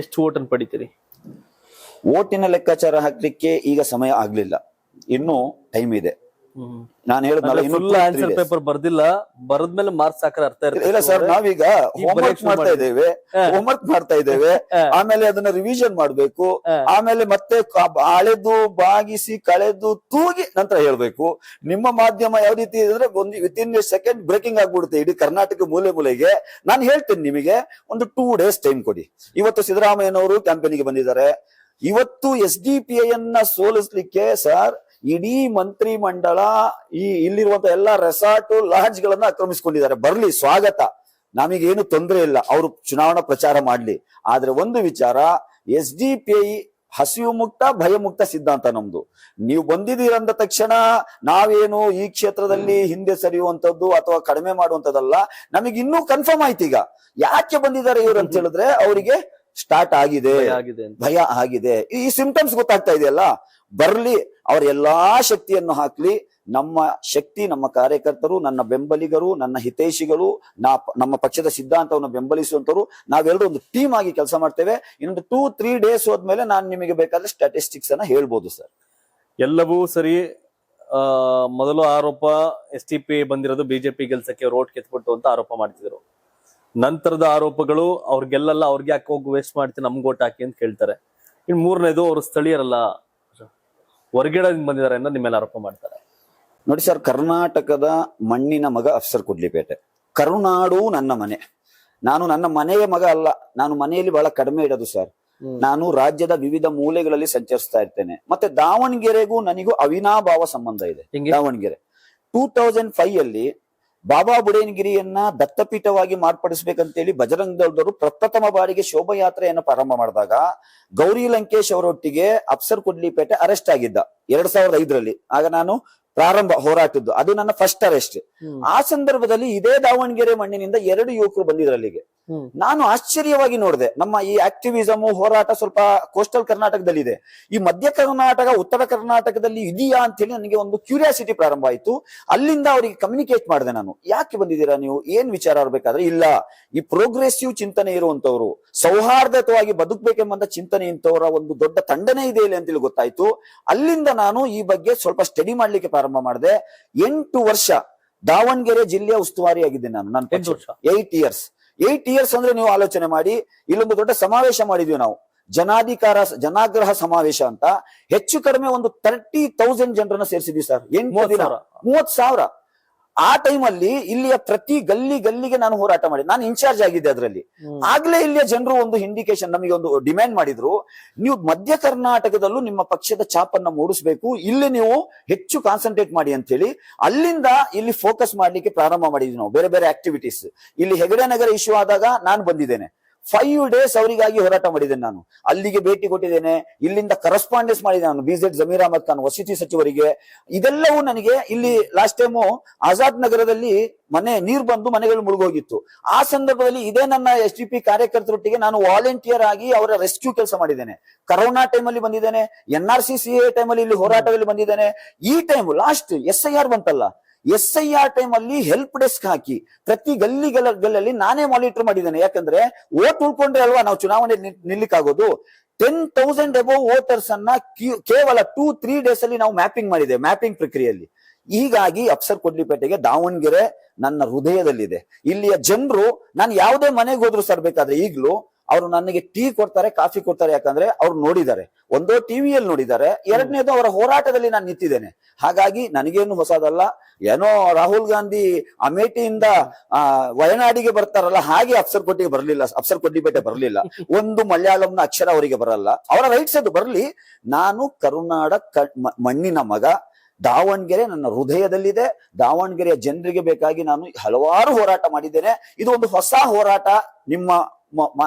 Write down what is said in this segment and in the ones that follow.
ಎಷ್ಟು ಓಟನ್ನು ಪಡಿತೀರಿ? ಓಟಿನ ಲೆಕ್ಕಾಚಾರ ಹಾಕ್ಲಿಕ್ಕೆ ಈಗ ಸಮಯ ಆಗ್ಲಿಲ್ಲ, ಇನ್ನೂ ಟೈಮ್ ಇದೆ. ನಾನು ಹೇಳಿದ್ನಲ್ಲ, ಫುಲ್ ಆನ್ಸರ್ ಪೇಪರ್ ಬರ್ದಿಲ್ಲ, ಬರದ್ಮೇಲೆ ಮಾರ್ಕ್ಸ್ ಹಾಕರ್ ಅರ್ಥ ಇರುತ್ತೆ. ಇಲ್ಲ ಸರ್, ನಾವೀಗ ಹೋಮ್ವರ್ಕ್ ಮಾಡ್ತಾ ಇದ್ದೇವೆ, ಆಮೇಲೆ ಅದನ್ನ ರಿವಿಷನ್ ಮಾಡ್ಬೇಕು, ಆಮೇಲೆ ಮತ್ತೆ ಹಳೆದು ಬಾಗಿಸಿ ಕಳೆದು ತೂಗಿ ನಂತರ ಹೇಳ್ಬೇಕು. ನಿಮ್ಮ ಮಾಧ್ಯಮ ಯಾವ ರೀತಿ ಇದ್ರೆ ಒಂದು ವಿತಿನ್ ಸೆಕೆಂಡ್ ಬ್ರೇಕಿಂಗ್ ಆಗ್ಬಿಡುತ್ತೆ ಇಡೀ ಕರ್ನಾಟಕ ಮೂಲೆ ಮೂಲೆಗೆ. ನಾನು ಹೇಳ್ತೇನೆ, ನಿಮಗೆ ಒಂದು 2 days ಟೈಮ್ ಕೊಡಿ. ಇವತ್ತು ಸಿದ್ದರಾಮಯ್ಯನವರು ಕ್ಯಾಂಪೇನಿಗೆ ಬಂದಿದ್ದಾರೆ. ಇವತ್ತು SDPI ಯನ್ನ ಸೋಲಿಸ್ಲಿಕ್ಕೆ ಸರ್ ಇಡೀ ಮಂತ್ರಿ ಮಂಡಲ ಇಲ್ಲಿರುವಂತ ಎಲ್ಲಾ ರೆಸಾರ್ಟ್ ಲಾಡ್ಜ್ ಗಳನ್ನ ಆಕ್ರಮಿಸಿಕೊಂಡಿದ್ದಾರೆ. ಬರ್ಲಿ, ಸ್ವಾಗತ, ನಮಗೇನು ತೊಂದರೆ ಇಲ್ಲ, ಅವರು ಚುನಾವಣಾ ಪ್ರಚಾರ ಮಾಡ್ಲಿ. ಆದ್ರೆ ಒಂದು ವಿಚಾರ, SDPI ಹಸಿವು ಮುಕ್ತ ಭಯ ಮುಕ್ತ ಸಿದ್ಧಾಂತ ನಮ್ದು. ನೀವು ಬಂದಿದ್ದೀರಂದ ತಕ್ಷಣ ನಾವೇನು ಈ ಕ್ಷೇತ್ರದಲ್ಲಿ ಹಿಂದೆ ಸರಿಯುವಂತದ್ದು ಅಥವಾ ಕಡಿಮೆ ಮಾಡುವಂತದ್ದಲ್ಲ. ನಮಗೆ ಇನ್ನೂ ಕನ್ಫರ್ಮ್ ಆಯ್ತು ಈಗ ಯಾಕೆ ಬಂದಿದ್ದಾರೆ ಇವರು ಅಂತ ಹೇಳಿದ್ರೆ, ಅವರಿಗೆ ಸ್ಟಾರ್ಟ್ ಆಗಿದೆ, ಭಯ ಆಗಿದೆ. ಈ ಸಿಂಪ್ಟಮ್ಸ್ ಗೊತ್ತಾಗ್ತಾ ಇದೆಯಲ್ಲ. ಬರ್ಲಿ, ಅವ್ರ ಎಲ್ಲಾ ಶಕ್ತಿಯನ್ನು ಹಾಕ್ಲಿ. ನಮ್ಮ ಶಕ್ತಿ, ನಮ್ಮ ಕಾರ್ಯಕರ್ತರು, ನನ್ನ ಬೆಂಬಲಿಗರು, ನನ್ನ ಹಿತೈಷಿಗಳು, ನಮ್ಮ ಪಕ್ಷದ ಸಿದ್ಧಾಂತವನ್ನು ಬೆಂಬಲಿಸುವಂತರು, ನಾವೆಲ್ಲರೂ ಒಂದು ಟೀಮ್ ಆಗಿ ಕೆಲಸ ಮಾಡ್ತೇವೆ. ಇನ್ನೊಂದು 2-3 days ಹೋದ್ಮೇಲೆ ನಾನು ನಿಮಗೆ ಬೇಕಾದ್ರೆ ಸ್ಟಾಟಿಸ್ಟಿಕ್ಸ್ ಅನ್ನ ಹೇಳ್ಬೋದು ಸರ್. ಎಲ್ಲವೂ ಸರಿ. ಮೊದಲು ಆರೋಪ SDPI ಬಂದಿರೋದು ಬಿಜೆಪಿ ಗೆಲ್ಸಕ್ಕೆ ಅವ್ರು ಓಟ್ ಕಿತ್ಬಿಟ್ಟು ಅಂತ ಆರೋಪ ಮಾಡ್ತಿದ್ರು. ನಂತರದ ಆರೋಪಗಳು ಅವ್ರು ಗೆಲ್ಲಲ್ಲ, ಅವ್ರಿಗೆ ಯಾಕೆ ಹೋಗಿ ವೇಸ್ಟ್ ಮಾಡ್ತೀನಿ, ನಮ್ಗೆ ಓಟ್ ಹಾಕಿ ಅಂತ ಕೇಳ್ತಾರೆ. ಇನ್ ಮೂರನೇದು, ಅವರು ಸ್ಥಳೀಯರಲ್ಲ, ಹೊರಗಡೆ ಬಂದಿದ್ದಾರೆ ಅನ್ನೋ ನಿಮ್ಮೆಲ್ಲ ಆರೋಪ ಮಾಡ್ತಾರೆ. ನೋಡಿ ಸರ್, ಕರ್ನಾಟಕದ ಮಣ್ಣಿನ ಮಗ ಅಫ್ಸರ್ ಕೊಡ್ಲಿಪೇಟೆ. ಕರುನಾಡು ನನ್ನ ಮನೆ. ನಾನು ನನ್ನ ಮನೆಯ ಮಗ ಅಲ್ಲ, ನಾನು ಮನೆಯಲ್ಲಿ ಬಹಳ ಕಡಿಮೆ ಇಡೋದು ಸರ್. ನಾನು ರಾಜ್ಯದ ವಿವಿಧ ಮೂಲೆಗಳಲ್ಲಿ ಸಂಚರಿಸ್ತಾ ಇರ್ತೇನೆ. ಮತ್ತೆ ದಾವಣಗೆರೆಗೂ ನನಗೂ ಅವಿನಾಭಾವ ಸಂಬಂಧ ಇದೆ. ದಾವಣಗೆರೆ 2005 ಅಲ್ಲಿ ಬಾಬಾ ಬುಡೇನಗಿರಿಯನ್ನ ದತ್ತಪೀಠವಾಗಿ ಮಾರ್ಪಡಿಸಬೇಕಂತೇಳಿ ಬಜರಂಗ ದಳದವರು ಪ್ರಪ್ರಥಮ ಬಾರಿಗೆ ಶೋಭಾಯಾತ್ರೆಯನ್ನು ಪ್ರಾರಂಭ ಮಾಡಿದಾಗ ಗೌರಿ ಲಂಕೇಶ್ ಅವರೊಟ್ಟಿಗೆ ಅಫ್ಸರ್ ಕೊಡ್ಲಿಪೇಟೆ ಅರೆಸ್ಟ್ ಆಗಿದ್ದ 2005ರಲ್ಲಿ. ಆಗ ನಾನು ಪ್ರಾರಂಭ ಹೋರಾಟದ್ದು, ಅದು ನನ್ನ ಫಸ್ಟ್ ಅರೆಸ್ಟ್. ಆ ಸಂದರ್ಭದಲ್ಲಿ ಇದೇ ದಾವಣಗೆರೆ ಮಣ್ಣಿನಿಂದ 2 ಯುವಕರು ಬಂದಿದ್ರು ಅಲ್ಲಿಗೆ. ನಾನು ಆಶ್ಚರ್ಯವಾಗಿ ನೋಡಿದೆ. ನಮ್ಮ ಈ ಆಕ್ಟಿವಿಸಮ್ ಹೋರಾಟ ಸ್ವಲ್ಪ ಕೋಸ್ಟಲ್ ಕರ್ನಾಟಕದಲ್ಲಿ ಇದೆ, ಈ ಮಧ್ಯ ಕರ್ನಾಟಕ ಉತ್ತರ ಕರ್ನಾಟಕದಲ್ಲಿ ಇದೆಯಾ ಅಂತ ಹೇಳಿ ನನಗೆ ಒಂದು ಕ್ಯೂರಿಯಾಸಿಟಿ ಪ್ರಾರಂಭ ಆಯ್ತು. ಅಲ್ಲಿಂದ ಅವರಿಗೆ ಕಮ್ಯುನಿಕೇಟ್ ಮಾಡಿದೆ ನಾನು, ಯಾಕೆ ಬಂದಿದ್ದೀರಾ ನೀವು, ಏನ್ ವಿಚಾರ ಇರಬೇಕಾದ್ರೆ, ಇಲ್ಲ ಈ ಪ್ರೋಗ್ರೆಸಿವ್ ಚಿಂತನೆ ಇರುವಂತವ್ರು, ಸೌಹಾರ್ದತವಾಗಿ ಬದುಕಬೇಕೆಂಬಂತ ಚಿಂತನೆ ಇಂತವರ ಒಂದು ದೊಡ್ಡ ತಂಡನೇ ಇದೆ ಇಲ್ಲಿ ಅಂತೇಳಿ ಗೊತ್ತಾಯ್ತು. ಅಲ್ಲಿಂದ ನಾನು ಈ ಬಗ್ಗೆ ಸ್ವಲ್ಪ ಸ್ಟಡಿ ಮಾಡ್ಲಿಕ್ಕೆ ಪ್ರಾರಂಭ ಮಾಡಿದೆ. 8 ವರ್ಷ ದಾವಣಗೆರೆ ಜಿಲ್ಲೆಯ ಉಸ್ತುವಾರಿ ಆಗಿದ್ದೇನೆ ನಾನು. ನನ್ನ 8 years ಅಂದ್ರೆ ನೀವು ಆಲೋಚನೆ ಮಾಡಿ. ಇಲ್ಲೊಂದು ದೊಡ್ಡ ಸಮಾವೇಶ ಮಾಡಿದ್ವಿ ನಾವು, ಜನಾಗ್ರಹ ಸಮಾವೇಶ ಅಂತ. ಹೆಚ್ಚು ಕಡಿಮೆ ಒಂದು 30,000 ಜನರನ್ನ ಸೇರಿಸಿದ್ವಿ ಸರ್. 8 ದಿನ 30,000. ಆ ಟೈಮಲ್ಲಿ ಇಲ್ಲಿಯ ಪ್ರತಿ ಗಲ್ಲಿಗೆ ನಾನು ಹೋರಾಟ ಮಾಡಿ, ನಾನು ಇನ್ಚಾರ್ಜ್ ಆಗಿದ್ದೆ ಅದರಲ್ಲಿ. ಆಗ್ಲೇ ಇಲ್ಲಿಯ ಜನರು ಒಂದು ಇಂಡಿಕೇಶನ್, ನಮಗೆ ಒಂದು ಡಿಮ್ಯಾಂಡ್ ಮಾಡಿದ್ರು, ನೀವು ಮಧ್ಯ ಕರ್ನಾಟಕದಲ್ಲೂ ನಿಮ್ಮ ಪಕ್ಷದ ಛಾಪನ್ನ ಮೂಡಿಸಬೇಕು, ಇಲ್ಲಿ ನೀವು ಹೆಚ್ಚು ಕಾನ್ಸಂಟ್ರೇಟ್ ಮಾಡಿ ಅಂತ ಹೇಳಿ ಅಲ್ಲಿಂದ ಇಲ್ಲಿ ಫೋಕಸ್ ಮಾಡ್ಲಿಕ್ಕೆ ಪ್ರಾರಂಭ ಮಾಡಿದ್ವಿ ನಾವು. ಬೇರೆ ಬೇರೆ ಆಕ್ಟಿವಿಟೀಸ್. ಇಲ್ಲಿ ಹೆಗಡೆ ನಗರ ಇಶ್ಯೂ ಆದಾಗ ನಾನು ಬಂದಿದ್ದೇನೆ. 5 days ಅವರಿಗಾಗಿ ಹೋರಾಟ ಮಾಡಿದ್ದೇನೆ ನಾನು. ಅಲ್ಲಿಗೆ ಭೇಟಿ ಕೊಟ್ಟಿದ್ದೇನೆ, ಇಲ್ಲಿಂದ ಕರೆಸ್ಪಾಂಡೆನ್ಸ್ ಮಾಡಿದ್ದೇನೆ ನಾನು BZ ಜಮೀರ್ ಅಹಮದ್ ಖಾನ್ ವಸತಿ ಸಚಿವರಿಗೆ. ಇದೆಲ್ಲವೂ ನನಗೆ ಇಲ್ಲಿ ಲಾಸ್ಟ್ ಟೈಮು ಆಜಾದ್ ನಗರದಲ್ಲಿ ನೀರು ಬಂದು ಮನೆಗಳು ಮುಳುಗೋಗಿತ್ತು. ಆ ಸಂದರ್ಭದಲ್ಲಿ ಇದೇ ನನ್ನ SDPI ಕಾರ್ಯಕರ್ತರೊಟ್ಟಿಗೆ ನಾನು ವಾಲಂಟಿಯರ್ ಆಗಿ ಅವರ ರೆಸ್ಕ್ಯೂ ಕೆಲಸ ಮಾಡಿದ್ದೇನೆ. ಕರೋನಾ ಟೈಮಲ್ಲಿ ಬಂದಿದ್ದೇನೆ, NRC CA ಟೈಮಲ್ಲಿ ಇಲ್ಲಿ ಹೋರಾಟದಲ್ಲಿ ಬಂದಿದ್ದೇನೆ. ಈ ಟೈಮ್ ಲಾಸ್ಟ್ SIR ಬಂತಲ್ಲ, SIR ಟೈಮ್ ಅಲ್ಲಿ ಹೆಲ್ಪ್ ಡೆಸ್ಕ್ ಹಾಕಿ ಪ್ರತಿ ಗಲ್ಲಿಗಳಲ್ಲಿ ನಾನೇ ಮಾನಿಟರ್ ಮಾಡಿದ್ದೇನೆ. ಯಾಕಂದ್ರೆ ಓಟ್ ಉಳ್ಕೊಂಡ್ರೆ ಅಲ್ವಾ ನಾವು ಚುನಾವಣೆ ನಿಲ್ಲಿಕ್ಕಾಗೋದು. 10,000 ಅಬೌವ್ ವೋಟರ್ಸ್ ಅನ್ನ ಕೇವಲ 2-3 days ಅಲ್ಲಿ ನಾವು ಮ್ಯಾಪಿಂಗ್ ಮಾಡಿದೆ, ಮ್ಯಾಪಿಂಗ್ ಪ್ರಕ್ರಿಯೆಯಲ್ಲಿ. ಹೀಗಾಗಿ ಅಫ್ಸರ್ ಕೊಡ್ಲಿಪೇಟೆಗೆ ದಾವಣಗೆರೆ ನನ್ನ ಹೃದಯದಲ್ಲಿದೆ. ಇಲ್ಲಿಯ ಜನರು, ನಾನು ಯಾವುದೇ ಮನೆಗೆ ಹೋದ್ರು ಸರ್ ಬೇಕಾದ್ರೆ ಈಗ್ಲೂ ಅವರು ನನಗೆ ಟೀ ಕೊಡ್ತಾರೆ, ಕಾಫಿ ಕೊಡ್ತಾರೆ. ಯಾಕಂದ್ರೆ ಅವ್ರು ನೋಡಿದ್ದಾರೆ, ಒಂದೋ ಟಿವಿಯಲ್ಲಿ ನೋಡಿದ್ದಾರೆ, ಎರಡನೇದು ಅವರ ಹೋರಾಟದಲ್ಲಿ ನಾನು ನಿಂತಿದ್ದೇನೆ. ಹಾಗಾಗಿ ನನಗೇನು ಹೊಸದಲ್ಲ. ಏನೋ ರಾಹುಲ್ ಗಾಂಧಿ ಅಮೇಠಿಯಿಂದ ವಯನಾಡಿಗೆ ಬರ್ತಾರಲ್ಲ, ಹಾಗೆ ಅಫ್ಸರ್ ಕೊಡ್ಲಿಪೇಟೆ ಬರಲಿಲ್ಲ. ಒಂದು ಮಲಯಾಳಂನ ಅಕ್ಷರ ಅವರಿಗೆ ಬರಲ್ಲ, ಅವರ ರೈಟ್ಸ್ ಅದು ಬರಲಿ. ನಾನು ಕರುನಾಡ ಮಣ್ಣಿನ ಮಗ. ದಾವಣಗೆರೆ ನನ್ನ ಹೃದಯದಲ್ಲಿದೆ. ದಾವಣಗೆರೆಯ ಜನರಿಗೆ ಬೇಕಾಗಿ ನಾನು ಹಲವಾರು ಹೋರಾಟ ಮಾಡಿದ್ದೇನೆ. ಇದು ಒಂದು ಹೊಸ ಹೋರಾಟ ನಿಮ್ಮ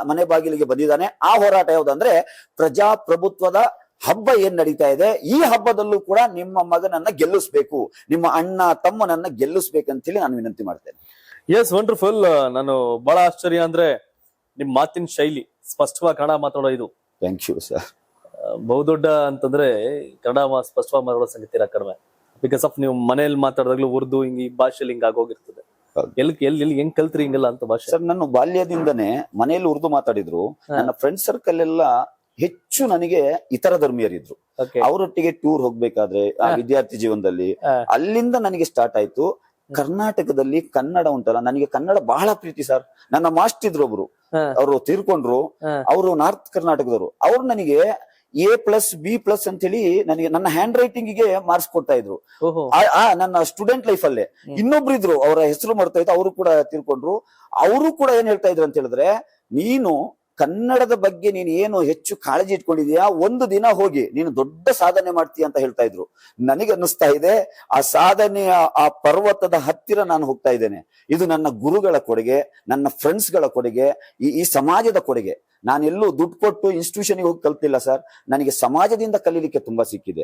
ಮನೆ ಬಾಗಿಲಿಗೆ ಬಂದಿದ್ದಾನೆ. ಆ ಹೋರಾಟ ಯಾವುದಂದ್ರೆ ಪ್ರಜಾಪ್ರಭುತ್ವದ ಹಬ್ಬ ಏನ್ ನಡೀತಾ ಇದೆ. ಈ ಹಬ್ಬದಲ್ಲೂ ಕೂಡ ನಿಮ್ಮ ಮಗನನ್ನ ಗೆಲ್ಲಿಸ್ಬೇಕು, ನಿಮ್ಮ ಅಣ್ಣ ತಮ್ಮನನ್ನ ಗೆಲ್ಲಿಸ್ಬೇಕಂತ ಹೇಳಿ ನಾನು ವಿನಂತಿ ಮಾಡ್ತೇನೆ. Yes, wonderful. ನಾನು ಬಹಳ ಆಶ್ಚರ್ಯ ಅಂದ್ರೆ ನಿಮ್ ಮಾತಿನ ಶೈಲಿ, ಸ್ಪಷ್ಟವಾಗಿ ಕನ್ನಡ ಮಾತಾಡೋ ಇದು. Thank you sir. ಬಹುದೊಡ್ಡ ಅಂತಂದ್ರೆ ಕನ್ನಡ ಸ್ಪಷ್ಟವಾಗಿ ಮಾತಾಡೋ ಸಂಗತಿ ಕಡಿಮೆ. ಬಿಕಾಸ್ ಆಫ್ ನೀವು ಮನೆಯಲ್ಲಿ ಮಾತಾಡಿದಾಗ್ಲೂ ಉರ್ದು ಹಿಂಗ್ ಈ ಭಾಷೆಯಲ್ಲಿ ಹಿಂಗ್ ಆಗೋಗಿರ್ತದೆ. ಹೌದು. ಎಲ್ಲಿ ಹೆಂಗ್ ಕಲ್ತ್ರಿ ಹಿಂಗೆಲ್ಲ ಅಂತ ಭಾಷೆ? ಸರ್ ನಾನು ಬಾಲ್ಯದಿಂದನೇ ಮನೆಯಲ್ಲಿ ಉರ್ದು ಮಾತಾಡಿದ್ರು. ನನ್ನ ಫ್ರೆಂಡ್ ಸರ್ಕಲ್ ಎಲ್ಲ ಹೆಚ್ಚು ನನಗೆ ಇತರ ಧರ್ಮೀಯರಿದ್ರು. Okay. ಅವರೊಟ್ಟಿಗೆ ಟೂರ್ ಹೋಗ್ಬೇಕಾದ್ರೆ ಆ ವಿದ್ಯಾರ್ಥಿ ಜೀವನದಲ್ಲಿ ಅಲ್ಲಿಂದ ನನಗೆ ಸ್ಟಾರ್ಟ್ ಆಯ್ತು. ಕರ್ನಾಟಕದಲ್ಲಿ ಕನ್ನಡ ಉಂಟಲ್ಲ, ನನಗೆ ಕನ್ನಡ ಬಹಳ ಪ್ರೀತಿ ಸರ್. ನನ್ನ ಮಾಸ್ಟರ್ ಇದ್ರು ಒಬ್ರು, ಅವರು ತೀರ್ಕೊಂಡ್ರು. ಅವರು ನಾರ್ತ್ ಕರ್ನಾಟಕದವರು. ಅವ್ರು ನನಗೆ A+B+ ಅಂತ ಹೇಳಿ ನನಗೆ ನನ್ನ ಹ್ಯಾಂಡ್ ರೈಟಿಂಗ್ ಗೆ ಮಾರ್ಕ್ಸ್ ಕೊಡ್ತಾ ಇದ್ರು. ಓಹೋ. ನನ್ನ ಸ್ಟೂಡೆಂಟ್ ಲೈಫ್ ಅಲ್ಲೇ ಇನ್ನೊಬ್ರು ಇದ್ರು, ಅವರ ಹೆಸರು ಮಾಡ್ತಾ ಇತ್ತು, ಅವರು ಕೂಡ ತೀರ್ಕೊಂಡ್ರು. ಅವರು ಕೂಡ ಏನ್ ಹೇಳ್ತಾ ಇದ್ರು ಅಂತ ಹೇಳಿದ್ರೆ, ನೀನು ಕನ್ನಡದ ಬಗ್ಗೆ ನೀನು ಏನು ಹೆಚ್ಚು ಕಾಳಜಿ ಇಟ್ಕೊಂಡಿದ್ಯಾ, ಒಂದು ದಿನ ಹೋಗಿ ನೀನು ದೊಡ್ಡ ಸಾಧನೆ ಮಾಡ್ತೀಯ ಅಂತ ಹೇಳ್ತಾ ಇದ್ರು. ನನಗೆ ಅನ್ನಿಸ್ತಾ ಇದೆ ಆ ಸಾಧನೆಯ ಆ ಪರ್ವತದ ಹತ್ತಿರ ನಾನು ಹೋಗ್ತಾ ಇದ್ದೇನೆ. ಇದು ನನ್ನ ಗುರುಗಳ ಕೊಡುಗೆ, ನನ್ನ ಫ್ರೆಂಡ್ಸ್ ಗಳ ಕೊಡುಗೆ, ಈ ಸಮಾಜದ ಕೊಡುಗೆ. ನಾನೆಲ್ಲೂ ದುಡ್ಡು ಕೊಟ್ಟು ಇನ್ಸ್ಟಿಟ್ಯೂಷನ್ ಹೋಗಿ ಕಲ್ತಿಲ್ಲ ಸರ್. ನನಗೆ ಸಮಾಜದಿಂದ ಕಲೀಲಿಕ್ಕೆ ತುಂಬಾ ಸಿಕ್ಕಿದೆ.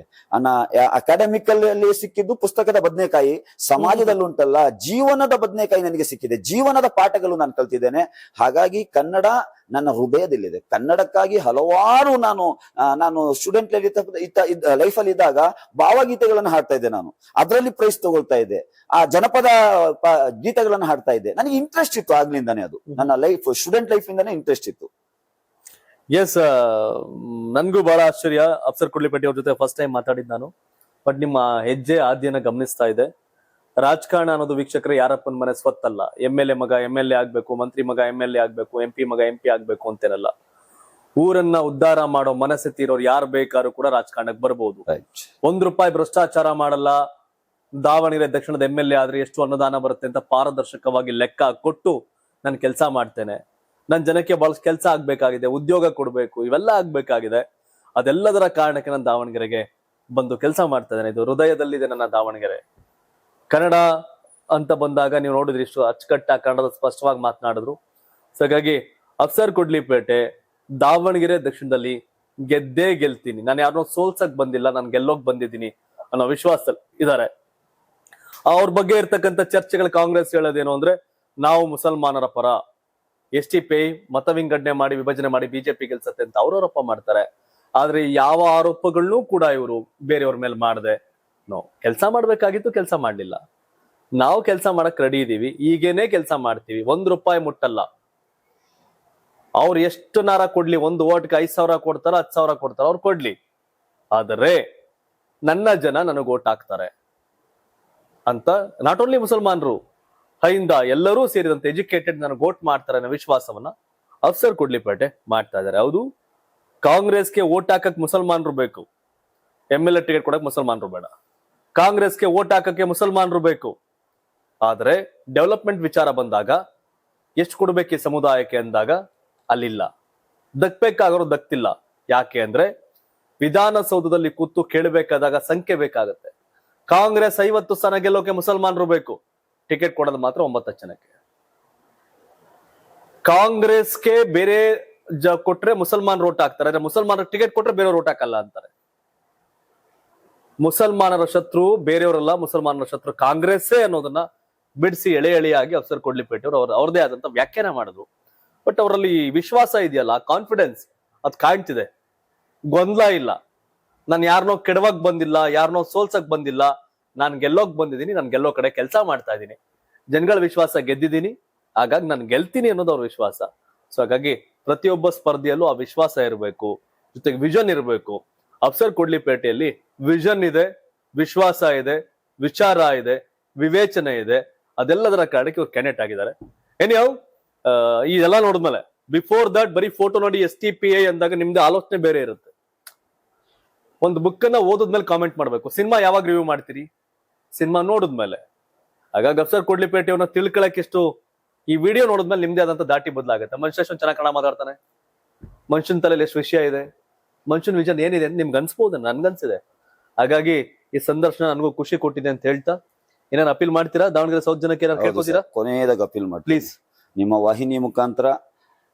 ಅಕಾಡೆಮಿಕಲ್ ಅಲ್ಲಿ ಸಿಕ್ಕಿದ್ದು ಪುಸ್ತಕದ ಬದನೆಕಾಯಿ, ಸಮಾಜದಲ್ಲಿ ಉಂಟಲ್ಲ ಜೀವನದ ಬದನೆಕಾಯಿ ನನಗೆ ಸಿಕ್ಕಿದೆ. ಜೀವನದ ಪಾಠಗಳು ನಾನು ಕಲ್ತಿದ್ದೇನೆ. ಹಾಗಾಗಿ ಕನ್ನಡ ನನ್ನ ಹೃದಯದಲ್ಲಿದೆ. ಕನ್ನಡಕ್ಕಾಗಿ ಹಲವಾರು ನಾನು ಸ್ಟೂಡೆಂಟ್ ಲೈಫ್ ಅಲ್ಲಿ ಇದ್ದಾಗ ಭಾವಗೀತೆಗಳನ್ನು ಹಾಡ್ತಾ ಇದ್ದೆ. ನಾನು ಅದರಲ್ಲಿ ಪ್ರೈಸ್ ತಗೊಳ್ತಾ ಇದ್ದೆ. ಆ ಜನಪದ ಗೀತೆಗಳನ್ನು ಹಾಡ್ತಾ ಇದ್ದೆ. ನನಗೆ ಇಂಟ್ರೆಸ್ಟ್ ಇತ್ತು ಆಗ್ಲಿಂದಾನೆ. ಅದು ನನ್ನ ಲೈಫ್ ಸ್ಟೂಡೆಂಟ್ ಲೈಫ್ ಇಂದಾನೆ ಇಂಟ್ರೆಸ್ಟ್ ಇತ್ತು. ಎಸ್, ನನ್ಗೂ ಬಹಳ ಆಶ್ಚರ್ಯ. ಅಫ್ಸರ್ ಕುಡ್ಲಿಪೇಟೆ ಅವ್ರ ಜೊತೆ ಫಸ್ಟ್ ಟೈಮ್ ಮಾತಾಡಿದ್ ನಾನು. ಬಟ್ ನಿಮ್ಮ ಹೆಜ್ಜೆ ಆದ್ಯನ ಗಮನಿಸ್ತಾ ಇದೆ. ರಾಜಕಾರಣ ಅನ್ನೋದು ವೀಕ್ಷಕರೇ ಯಾರಪ್ಪನ ಮನೆ ಸ್ವತ್ತಲ್ಲ. MLA ಮಗ MLA ಆಗ್ಬೇಕು, ಮಂತ್ರಿ ಮಗ MLA ಆಗ್ಬೇಕು, MP ಮಗ MP ಆಗ್ಬೇಕು ಅಂತೇನಲ್ಲ. ಊರನ್ನ ಉದ್ಧಾರ ಮಾಡೋ ಮನಸ್ಥಿತಿ ಇರೋರು ಯಾರು ಬೇಕಾದ್ರೂ ಕೂಡ ರಾಜಕಾರಣಕ್ಕೆ ಬರ್ಬೋದು. ₹1 ಭ್ರಷ್ಟಾಚಾರ ಮಾಡಲ್ಲ. ದಾವಣಗೆರೆ ದಕ್ಷಿಣದ MLA ಆದ್ರೆ ಎಷ್ಟು ಅನುದಾನ ಬರುತ್ತೆ ಅಂತ ಪಾರದರ್ಶಕವಾಗಿ ಲೆಕ್ಕ ಕೊಟ್ಟು ನಾನು ಕೆಲಸ ಮಾಡ್ತೇನೆ. ನನ್ ಜನಕ್ಕೆ ಬಹಳ ಕೆಲಸ ಆಗ್ಬೇಕಾಗಿದೆ, ಉದ್ಯೋಗ ಕೊಡ್ಬೇಕು, ಇವೆಲ್ಲ ಆಗ್ಬೇಕಾಗಿದೆ. ಅದೆಲ್ಲದರ ಕಾರಣಕ್ಕೆ ನಾನು ದಾವಣಗೆರೆಗೆ ಬಂದು ಕೆಲಸ ಮಾಡ್ತಾ ಇದ್ದೇನೆ. ಇದು ಹೃದಯದಲ್ಲಿದೆ ನನ್ನ ದಾವಣಗೆರೆ. ಕನ್ನಡ ಅಂತ ಬಂದಾಗ ನೀವು ನೋಡಿದ್ರಿ ಇಷ್ಟು ಅಚ್ಚುಕಟ್ಟಾಗಿ ಕನ್ನಡದ ಸ್ಪಷ್ಟವಾಗಿ ಮಾತನಾಡಿದ್ರು. ಸೊ ಹಾಗಾಗಿ ಅಫ್ಸರ್ ಕುಡ್ಲಿಪೇಟೆ ದಾವಣಗೆರೆ ದಕ್ಷಿಣದಲ್ಲಿ ಗೆದ್ದೇ ಗೆಲ್ತೀನಿ, ನಾನು ಯಾರನ್ನೋ ಸೋಲ್ಸಕ್ ಬಂದಿಲ್ಲ, ನಾನು ಗೆಲ್ಲೋಕ್ ಬಂದಿದ್ದೀನಿ ಅನ್ನೋ ವಿಶ್ವಾಸದಲ್ಲಿ ಇದ್ದಾರೆ. ಅವ್ರ ಬಗ್ಗೆ ಇರ್ತಕ್ಕಂಥ ಚರ್ಚೆಗಳು ಕಾಂಗ್ರೆಸ್ ಹೇಳೋದೇನು ಅಂದ್ರೆ, ನಾವು ಮುಸಲ್ಮಾನರ ಪರ, STPI ಮತ ವಿಂಗಡಣೆ ಮಾಡಿ ವಿಭಜನೆ ಮಾಡಿ ಬಿಜೆಪಿ ಗೆಲ್ಸತ್ತೆ ಅಂತ ಅವ್ರ ಆರೋಪ ಮಾಡ್ತಾರೆ. ಆದ್ರೆ ಯಾವ ಆರೋಪಗಳನ್ನೂ ಕೂಡ ಇವರು ಬೇರೆಯವ್ರ ಮೇಲೆ ಮಾಡದೆ, ನಾವು ಕೆಲಸ ಮಾಡ್ಬೇಕಾಗಿತ್ತು, ಕೆಲಸ ಮಾಡ್ಲಿಲ್ಲ. ನಾವು ಕೆಲಸ ಮಾಡಕ್ ರೆಡಿ ಇದೀವಿ, ಈಗೇನೆ ಕೆಲಸ ಮಾಡ್ತೀವಿ, ₹1 ಮುಟ್ಟಲ್ಲ. ಅವ್ರು ಎಷ್ಟು ನಾರ ಕೊಡ್ಲಿ, ಒಂದು ಓಟ್ಗೆ 5,000 ಕೊಡ್ತಾರ, 10,000 ಕೊಡ್ತಾರ, ಅವ್ರು ಕೊಡ್ಲಿ. ಆದರೆ ನನ್ನ ಜನ ನನಗೆ ಓಟ್ ಹಾಕ್ತಾರೆ ಅಂತ ನಾಟ್ ಓನ್ಲಿ ಮುಸಲ್ಮಾನರು, ಹೈಂದ ಎಲ್ಲರೂ ಸೇರಿದಂತೆ ಎಜುಕೇಟೆಡ್ ನನಗೆ ವೋಟ್ ಮಾಡ್ತಾರೆ ಅನ್ನೋ ವಿಶ್ವಾಸವನ್ನ ಅಫ್ಸರ್ ಕುಡ್ಲಿಪೇಟೆ ಮಾಡ್ತಾ ಇದ್ದಾರೆ. ಹೌದು, ಕಾಂಗ್ರೆಸ್ಗೆ ವೋಟ್ ಹಾಕಕ್ ಮುಸಲ್ಮಾನರು ಬೇಕು, MLA ಟಿಕೆಟ್ ಕೊಡಕ್ ಮುಸಲ್ಮಾನರು ಬೇಡ. ಕಾಂಗ್ರೆಸ್ಗೆ ವೋಟ್ ಹಾಕಕ್ಕೆ ಮುಸಲ್ಮಾನರು ಬೇಕು. ಆದ್ರೆ ಡೆವಲಪ್ಮೆಂಟ್ ವಿಚಾರ ಬಂದಾಗ ಎಷ್ಟು ಕೊಡ್ಬೇಕು ಈ ಸಮುದಾಯಕ್ಕೆ ಅಂದಾಗ ಅಲ್ಲಿಲ್ಲ. ದಕ್ಬೇಕಾಗೋರು ದಕ್ತಿಲ್ಲ. ಯಾಕೆ ಅಂದ್ರೆ ವಿಧಾನಸೌಧದಲ್ಲಿ ಕೂತು ಕೇಳಬೇಕಾದಾಗ ಸಂಖ್ಯೆ ಬೇಕಾಗತ್ತೆ. ಕಾಂಗ್ರೆಸ್ 50 ಸ್ಥಾನ ಗೆಲ್ಲೋಕೆ ಮುಸಲ್ಮಾನರು ಬೇಕು, ಟಿಕೆಟ್ ಕೊಡೋದು ಮಾತ್ರ 9 ಜನಕ್ಕೆ. ಕಾಂಗ್ರೆಸ್ಗೆ ಬೇರೆ ಕೊಟ್ರೆ ಮುಸಲ್ಮಾನರು ಓಟ್ ಹಾಕ್ತಾರೆ, ಆದ್ರೆ ಮುಸಲ್ಮಾನರ ಟಿಕೆಟ್ ಕೊಟ್ರೆ ಬೇರೆಯವ್ರು ಓಟ್ ಹಾಕಲ್ಲ ಅಂತಾರೆ. ಮುಸಲ್ಮಾನರ ಶತ್ರು ಬೇರೆಯವರಲ್ಲ, ಮುಸಲ್ಮಾನರ ಶತ್ರು ಕಾಂಗ್ರೆಸ್ಸೇ ಅನ್ನೋದನ್ನ ಬಿಡಿಸಿ ಎಳೆಯಾಗಿ ಅಫ್ಸರ್ ಕುಡ್ಲಿಪೇಟೆ ಅವರು ಅವ್ರದೇ ಆದಂತ ವ್ಯಾಖ್ಯಾನ ಮಾಡಿದ್ರು. ಬಟ್ ಅವರಲ್ಲಿ ವಿಶ್ವಾಸ ಇದೆಯಲ್ಲ, ಕಾನ್ಫಿಡೆನ್ಸ್ ಅದು ಕಾಣ್ತಿದೆ. ಗೊಂದಲ ಇಲ್ಲ. ನಾನು ಯಾರನ್ನೋ ಕೆಡವಕ್ ಬಂದಿಲ್ಲ, ಯಾರನ್ನೋ ಸೋಲ್ಸಕ್ ಬಂದಿಲ್ಲ, ನಾನು ಗೆಲ್ಲೋಕ್ ಬಂದಿದ್ದೀನಿ, ನಾನು ಗೆಲ್ಲೋ ಕಡೆ ಕೆಲಸ ಮಾಡ್ತಾ ಇದ್ದೀನಿ, ಜನಗಳ ವಿಶ್ವಾಸ ಗೆದ್ದಿದ್ದೀನಿ, ಹಾಗಾಗಿ ನಾನು ಗೆಲ್ತೀನಿ ಅನ್ನೋದು ಅವ್ರ ವಿಶ್ವಾಸ. ಸೊ ಹಾಗಾಗಿ ಪ್ರತಿಯೊಬ್ಬ ಸ್ಪರ್ಧೆಯಲ್ಲೂ ಆ ವಿಶ್ವಾಸ ಇರಬೇಕು, ಜೊತೆಗೆ ವಿಷನ್ ಇರಬೇಕು. ಅಫ್ಸರ್ ಕುಡ್ಲಿಪೇಟೆಯಲ್ಲಿ ವಿಷನ್ ಇದೆ, ವಿಶ್ವಾಸ ಇದೆ, ವಿಚಾರ ಇದೆ, ವಿವೇಚನೆ ಇದೆ. ಅದೆಲ್ಲದರ ಕಾರಣಕ್ಕೆ ಇವ್ರು ಕ್ಯಾಂಡಿಡೇಟ್ ಆಗಿದ್ದಾರೆ. ಏನ್ಯಾವ್ ಇದೆಲ್ಲ ನೋಡಿದ್ಮೇಲೆ ಬಿಫೋರ್ ದಟ್ ಬರೀ ಫೋಟೋ ನೋಡಿ STPI ಅಂದಾಗ ನಿಮ್ದು ಆಲೋಚನೆ ಬೇರೆ ಇರುತ್ತೆ. ಒಂದು ಬುಕ್ ಅನ್ನ ಓದಿದ್ಮೇಲೆ ಕಾಮೆಂಟ್ ಮಾಡ್ಬೇಕು. ಸಿನಿಮಾ ಯಾವಾಗ ರಿವ್ಯೂ ಮಾಡ್ತೀರಿ? ಸಿನಿಮಾ ನೋಡಿದ್ಮೇಲೆ. ಹಾಗಾಗಿ ಅಫ್ಸರ್ ಕುಡ್ಲಿಪೇಟೆಯವ್ರನ್ನ ತಿಳ್ಕೊಳಕ್ ಎಷ್ಟು ಈ ವಿಡಿಯೋ ನೋಡಿದ್ಮೇಲೆ ನಿಮ್ದೇ ಆದಂತ ದಾಟಿ ಬದಲಾಗುತ್ತೆ. ಮನುಷ್ಯ ಎಷ್ಟು ಚೆನ್ನಾಗಿ ಕನ್ನಡ ಮಾತಾಡ್ತಾನೆ, ಮನುಷ್ಯನ ತಲೆಯಲ್ಲಿ ಎಷ್ಟು ವಿಷಯ ಇದೆ, ಮನುಷ್ಯನ ವಿಷನ್ ಏನಿದೆ ಅಂತ ನಿಮ್ಗೆ ಅನ್ಸ್ಬೋದು, ನನ್ಗನ್ಸಿದೆ. ಹಾಗಾಗಿ ಈ ಸಂದರ್ಶನ ನನಗೂ ಖುಷಿ ಕೊಟ್ಟಿದೆ ಅಂತ ಹೇಳ್ತಾ, ಏನಾರು ಅಪೀಲ್ ಮಾಡ್ತೀರಾ ದಾವಣಗೆರೆ ಸೌತ್ ಜನಕ್ಕೆ? ಏನಾರು ಕೇಳ್ಕೊತೀರಾ? ಕೊನೆಯದಾಗ ಅಪೀಲ್ ಮಾಡಿ ಪ್ಲೀಸ್. ನಿಮ್ಮ ವಾಹಿನಿ ಮುಖಾಂತರ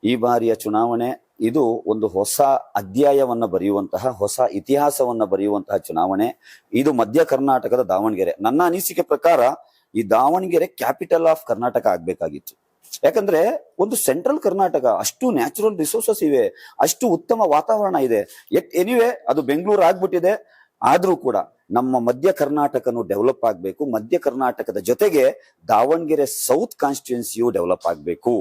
ಈ ಬಾರಿಯ ಚುನಾವಣೆ ಇದು ಒಂದು ಹೊಸ ಅಧ್ಯಾಯವನ್ನ ಬರೆಯುವಂತಹ, ಹೊಸ ಇತಿಹಾಸವನ್ನ ಬರೆಯುವಂತಹ ಚುನಾವಣೆ. ಇದು ಮಧ್ಯ ಕರ್ನಾಟಕದ ದಾವಣಗೆರೆ. ನನ್ನ ಅನಿಸಿಕೆ ಪ್ರಕಾರ ಈ ದಾವಣಗೆರೆ ಕ್ಯಾಪಿಟಲ್ ಆಫ್ ಕರ್ನಾಟಕ ಆಗ್ಬೇಕಾಗಿತ್ತು. ಯಾಕಂದ್ರೆ ಒಂದು ಸೆಂಟ್ರಲ್ ಕರ್ನಾಟಕ, ಅಷ್ಟು ನ್ಯಾಚುರಲ್ ರಿಸೋರ್ಸಸ್ ಇವೆ, ಅಷ್ಟು ಉತ್ತಮ ವಾತಾವರಣ ಇದೆ. ಎನಿವೆ ಅದು ಬೆಂಗಳೂರು ಆಗ್ಬಿಟ್ಟಿದೆ. ಆದ್ರೂ ಕೂಡ ನಮ್ಮ ಮಧ್ಯ ಕರ್ನಾಟಕನು ಡೆವಲಪ್ ಆಗ್ಬೇಕು, ಮಧ್ಯ ಕರ್ನಾಟಕದ ಜೊತೆಗೆ ದಾವಣಗೆರೆ ಸೌತ್ ಕಾನ್ಸ್ಟಿಟ್ಯೂನ್ಸಿಯು ಡೆವಲಪ್ ಆಗ್ಬೇಕು.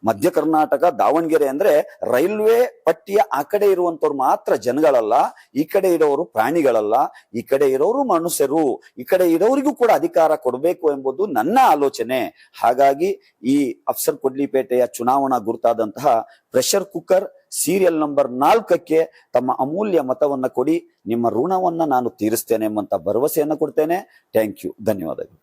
ಮಧ್ಯ ಕರ್ನಾಟಕ ದಾವಣಗೆರೆ ಅಂದ್ರೆ ರೈಲ್ವೆ ಪಟ್ಟಿಯ ಆ ಕಡೆ ಇರುವಂತವ್ರು ಮಾತ್ರ ಜನಗಳಲ್ಲ, ಈ ಕಡೆ ಇರೋರು ಪ್ರಾಣಿಗಳಲ್ಲ, ಈ ಕಡೆ ಇರೋರು ಮನುಷ್ಯರು, ಈ ಕಡೆ ಇರೋರಿಗೂ ಕೂಡ ಅಧಿಕಾರ ಕೊಡಬೇಕು ಎಂಬುದು ನನ್ನ ಆಲೋಚನೆ. ಹಾಗಾಗಿ ಈ ಅಫ್ಸರ್ ಕೊಡ್ಲಿಪೇಟೆಯ ಚುನಾವಣಾ ಗುರುತಾದಂತಹ ಪ್ರೆಷರ್ ಕುಕ್ಕರ್ ಸೀರಿಯಲ್ ನಂಬರ್ 4ಕ್ಕೆ ತಮ್ಮ ಅಮೂಲ್ಯ ಮತವನ್ನ ಕೊಡಿ. ನಿಮ್ಮ ಋಣವನ್ನ ನಾನು ತೀರಿಸ್ತೇನೆ ಎಂಬಂತ ಭರವಸೆಯನ್ನ ಕೊಡ್ತೇನೆ. ಥ್ಯಾಂಕ್ ಯು, ಧನ್ಯವಾದಗಳು.